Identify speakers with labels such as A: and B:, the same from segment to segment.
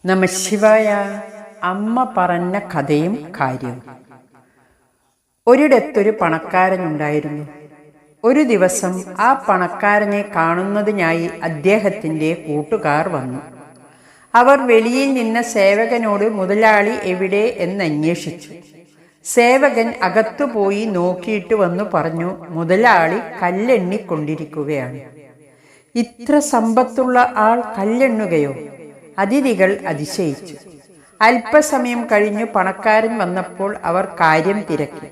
A: നമഃശിവായ. അമ്മ പറഞ്ഞ കഥയും കാര്യവും. ഒരിടത്തൊരു പണക്കാരനുണ്ടായിരുന്നു. ഒരു ദിവസം ആ പണക്കാരനെ കാണുന്നതിനായി അദ്ദേഹത്തിൻ്റെ കൂട്ടുകാർ വന്നു. അവർ വെളിയിൽ നിന്ന സേവകനോട് മുതലാളി എവിടെ എന്നന്വേഷിച്ചു. സേവകൻ അകത്തുപോയി നോക്കിയിട്ട് വന്നു പറഞ്ഞു, മുതലാളി കല്ലെണ്ണിക്കൊണ്ടിരിക്കുകയാണ്. ഇത്ര സമ്പത്തുള്ള ആൾ കല്ലെണ്ണുകയോ? അതിഥികൾ അതിശയിച്ചു. അല്പസമയം കഴിഞ്ഞു പണക്കാരൻ വന്നപ്പോൾ അവർ കാര്യം തിരക്കി.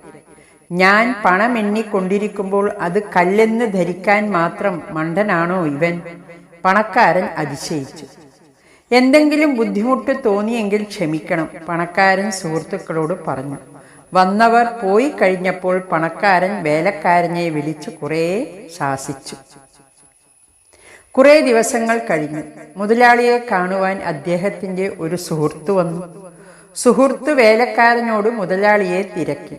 A: ഞാൻ പണമെണ്ണിക്കൊണ്ടിരിക്കുമ്പോൾ അത് കല്ലെന്ന് ധരിക്കാൻ മാത്രം മണ്ടനാണോ ഇവൻ? പണക്കാരൻ അതിശയിച്ചു. എന്തെങ്കിലും ബുദ്ധിമുട്ട് തോന്നിയെങ്കിൽ ക്ഷമിക്കണം, പണക്കാരൻ സുഹൃത്തുക്കളോട് പറഞ്ഞു. വന്നവർ പോയി കഴിഞ്ഞപ്പോൾ പണക്കാരൻ വേലക്കാരനെ വിളിച്ച് കുറേ ശാസിച്ചു. കുറേ ദിവസങ്ങൾ കഴിഞ്ഞു. മുതലാളിയെ കാണുവാൻ അദ്ദേഹത്തിൻ്റെ ഒരു സുഹൃത്ത് വന്നു. സുഹൃത്ത് വേലക്കാരനോട് മുതലാളിയെ തിരക്കി.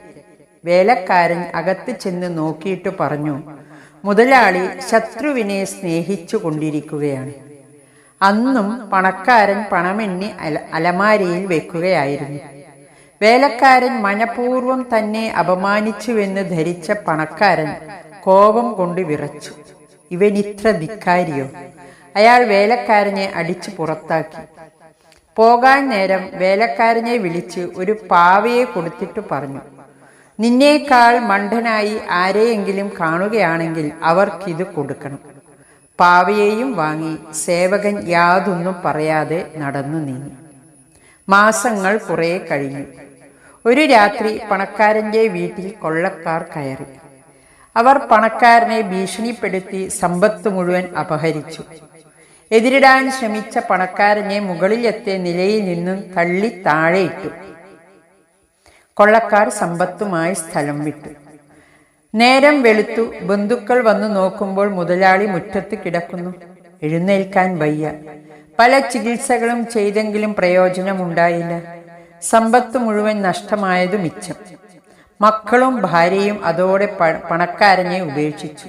A: വേലക്കാരൻ അകത്ത് ചെന്ന് നോക്കിയിട്ട് പറഞ്ഞു, മുതലാളി ശത്രുവിനെ സ്നേഹിച്ചു കൊണ്ടിരിക്കുകയാണ്. അന്നും പണക്കാരൻ പണമെണ്ണി അലമാരയിൽ വെക്കുകയായിരുന്നു. വേലക്കാരൻ മനഃപൂർവ്വം തന്നെ അപമാനിച്ചുവെന്ന് ധരിച്ച പണക്കാരൻ കോപം കൊണ്ട് വിറച്ചു. ഇവൻ ഇത്ര ധിക്കാരിയോ? അയാൾ വേലക്കാരനെ അടിച്ചു പുറത്താക്കി. പോകാൻ നേരം വേലക്കാരനെ വിളിച്ച് ഒരു പാവയെ കൊടുത്തിട്ട് പറഞ്ഞു, നിന്നേക്കാൾ മണ്ടനായി ആരെയെങ്കിലും കാണുകയാണെങ്കിൽ അവർക്കിത് കൊടുക്കണം. പാവയെയും വാങ്ങി സേവകൻ യാതൊന്നും പറയാതെ നടന്നു നീങ്ങി. മാസങ്ങൾ കുറെ കഴിഞ്ഞു. ഒരു രാത്രി പണക്കാരൻ്റെ വീട്ടിൽ കൊള്ളക്കാർ കയറി. അവർ പണക്കാരനെ ഭീഷണിപ്പെടുത്തി സമ്പത്ത് മുഴുവൻ അപഹരിച്ചു. എതിരിടാൻ ശ്രമിച്ച പണക്കാരനെ മുകളിലത്തെ നിലയിൽ നിന്നും തള്ളി താഴെയിട്ടു. കൊള്ളക്കാർ സമ്പത്തുമായി സ്ഥലം വിട്ടു. നേരം വെളുത്തു. ബന്ധുക്കൾ വന്നു നോക്കുമ്പോൾ മുതലാളി മുറ്റത്ത് കിടക്കുന്നു. എഴുന്നേൽക്കാൻ വയ്യ. പല ചികിത്സകളും ചെയ്തെങ്കിലും പ്രയോജനമുണ്ടായില്ല. സമ്പത്ത് മുഴുവൻ നഷ്ടമായതു മിച്ചം. മക്കളും ഭാര്യയും അതോടെ പണക്കാരനെ ഉപേക്ഷിച്ചു.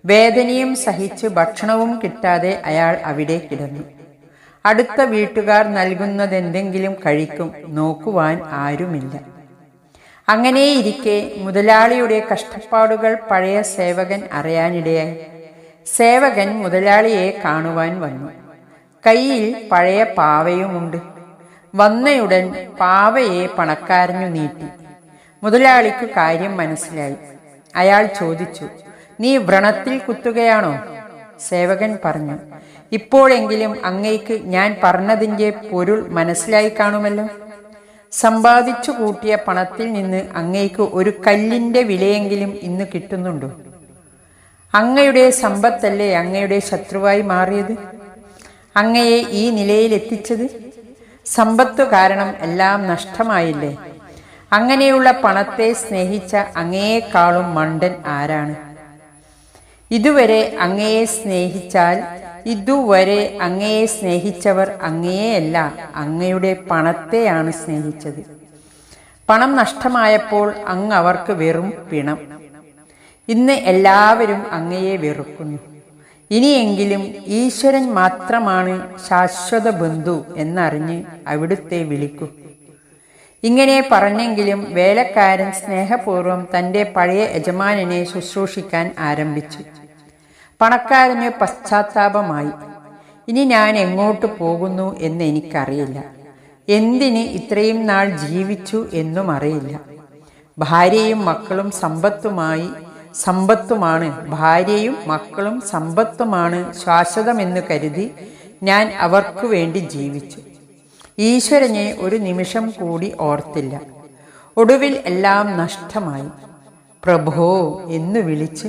A: വേദനയും സഹിച്ച് ഭക്ഷണവും കിട്ടാതെ അയാൾ അവിടെ കിടന്നു. അടുത്ത വീട്ടുകാർ നൽകുന്നതെന്തെങ്കിലും കഴിക്കും, നോക്കുവാൻ ആരുമില്ല. അങ്ങനെയിരിക്കെ മുതലാളിയുടെ കഷ്ടപ്പാടുകൾ പഴയ സേവകൻ അറിയാനിടയായി. സേവകൻ മുതലാളിയെ കാണുവാൻ വന്നു. കയ്യിൽ പഴയ പാവയുമുണ്ട്. വന്നയുടൻ പാവയെ പണക്കാരനു നീട്ടി. മുതലാളിക്ക് കാര്യം മനസ്സിലായി. അയാൾ ചോദിച്ചു, നീ വ്രണത്തിൽ കുത്തുകയാണോ? സേവകൻ പറഞ്ഞു, ഇപ്പോഴെങ്കിലും അങ്ങയ്ക്ക് ഞാൻ പറഞ്ഞതിൻ്റെ പൊരുൾ മനസ്സിലായി കാണുമല്ലോ. സമ്പാദിച്ചു കൂട്ടിയ പണത്തിൽ നിന്ന് അങ്ങയ്ക്ക് ഒരു കല്ലിൻ്റെ വിലയെങ്കിലും ഇന്ന് കിട്ടുന്നുണ്ടോ? അങ്ങയുടെ സമ്പത്തല്ലേ അങ്ങയുടെ ശത്രുവായി മാറിയത്, അങ്ങയെ ഈ നിലയിൽ എത്തിച്ചത്? സമ്പത്തു കാരണം എല്ലാം നഷ്ടമായില്ലേ? അങ്ങനെയുള്ള പണത്തെ സ്നേഹിച്ച അങ്ങയെക്കാളും മണ്ടൻ ആരാണ്? ഇതുവരെ അങ്ങയെ സ്നേഹിച്ചവർ അങ്ങയെയല്ല, അങ്ങയുടെ പണത്തെയാണ് സ്നേഹിച്ചത്. പണം നഷ്ടമായപ്പോൾ അങ്ങ് അവർക്ക് വെറും പിണം. ഇന്ന് എല്ലാവരും അങ്ങയെ വെറുക്കുന്നു. ഇനിയെങ്കിലും ഈശ്വരൻ മാത്രമാണ് ശാശ്വത ബന്ധു എന്നറിഞ്ഞ് അവിടുത്തെ വിളിക്കൂ. ഇങ്ങനെ പറഞ്ഞെങ്കിലും വേലക്കാരൻ സ്നേഹപൂർവ്വം തൻ്റെ പഴയ യജമാനനെ ശുശ്രൂഷിക്കാൻ ആരംഭിച്ചു. പണക്കാരന് പശ്ചാത്താപമായി. ഇനി ഞാൻ എങ്ങോട്ട് പോകുന്നു എന്ന് എനിക്കറിയില്ല. എന്തിന് ഇത്രയും നാൾ ജീവിച്ചു എന്നും അറിയില്ല. ഭാര്യയും മക്കളും സമ്പത്തുമാണ് ശാശ്വതമെന്ന് കരുതി ഞാൻ അവർക്കു വേണ്ടി ജീവിച്ചു. ഈശ്വരനെ ഒരു നിമിഷം കൂടി ഓർത്തില്ല. ഒടുവിൽ എല്ലാം നഷ്ടമായി. പ്രഭോ എന്ന് വിളിച്ച്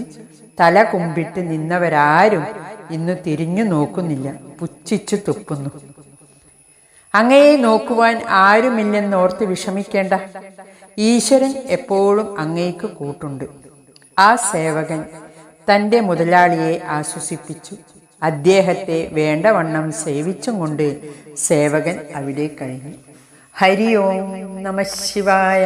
A: തല കുമ്പിട്ട് നിന്നവരാരും ഇന്ന് തിരിഞ്ഞു നോക്കുന്നില്ല, പുച്ഛിച്ചു തുപ്പുന്നു. അങ്ങയെ നോക്കുവാൻ ആരുമില്ലെന്നോർത്ത് വിഷമിക്കേണ്ട. ഈശ്വരൻ എപ്പോഴും അങ്ങയ്ക്ക് കൂട്ടുണ്ട്. ആ സേവകൻ തൻ്റെ മുതലാളിയെ ആശ്വസിപ്പിച്ചു. അദ്ദേഹത്തെ വേണ്ടവണ്ണം സേവിച്ചും കൊണ്ട് സേവകൻ അവിടെ കഴിഞ്ഞു. ഹരി ഓം നമഃ ശിവായ.